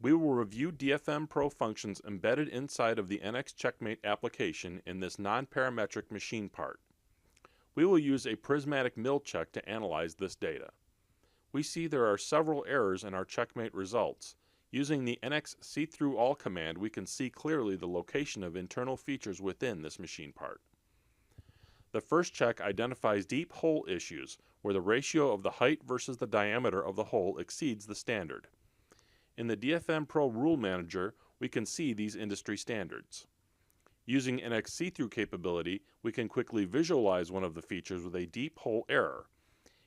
We will review DFMPro functions embedded inside of the NX Checkmate application in this non-parametric machine part. We will use a prismatic mill check to analyze this data. We see there are several errors in our checkmate results. Using the NX see-through all command, we can see clearly the location of internal features within this machine part. The first check identifies deep hole issues, where the ratio of the height versus the diameter of the hole exceeds the standard. In the DFMPro Rule Manager, we can see these industry standards. Using NX see-through capability, we can quickly visualize one of the features with a deep hole error.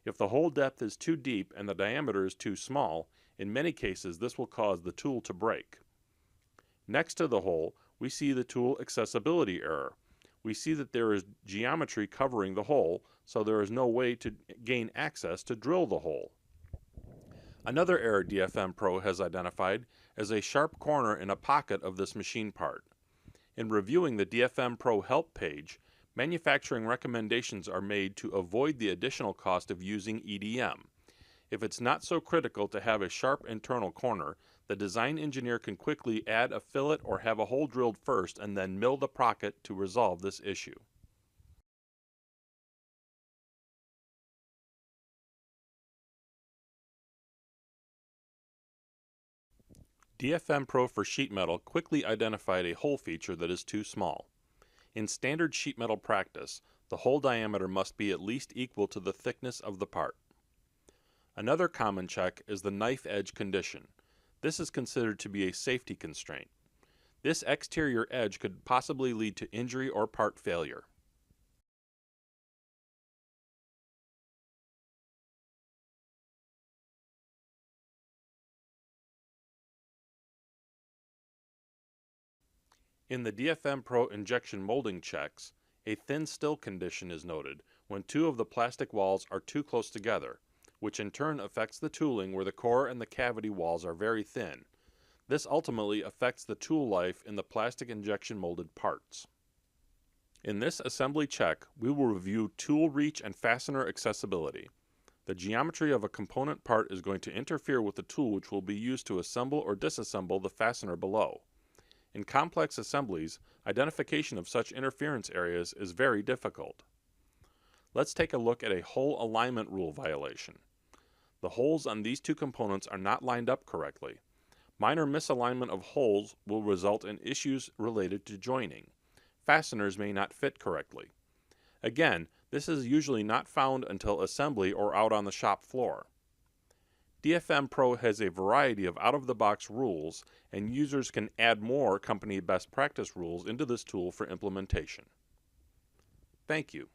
If the hole depth is too deep and the diameter is too small, in many cases this will cause the tool to break. Next to the hole, we see the tool accessibility error. We see that there is geometry covering the hole, so there is no way to gain access to drill the hole. Another error DFMPro has identified is a sharp corner in a pocket of this machine part. In reviewing the DFMPro help page, manufacturing recommendations are made to avoid the additional cost of using EDM. If it's not so critical to have a sharp internal corner, the design engineer can quickly add a fillet or have a hole drilled first and then mill the pocket to resolve this issue. DFMPro for sheet metal quickly identified a hole feature that is too small. In standard sheet metal practice, the hole diameter must be at least equal to the thickness of the part. Another common check is the knife edge condition. This is considered to be a safety constraint. This exterior edge could possibly lead to injury or part failure. In the DFMPro injection molding checks, a thin still condition is noted when two of the plastic walls are too close together, which in turn affects the tooling where the core and the cavity walls are very thin. This ultimately affects the tool life in the plastic injection molded parts. In this assembly check, we will review tool reach and fastener accessibility. The geometry of a component part is going to interfere with the tool which will be used to assemble or disassemble the fastener below. In complex assemblies, identification of such interference areas is very difficult. Let's take a look at a hole alignment rule violation. The holes on these two components are not lined up correctly. Minor misalignment of holes will result in issues related to joining. Fasteners may not fit correctly. Again, this is usually not found until assembly or out on the shop floor. DFMPro has a variety of out-of-the-box rules, and users can add more company best practice rules into this tool for implementation. Thank you.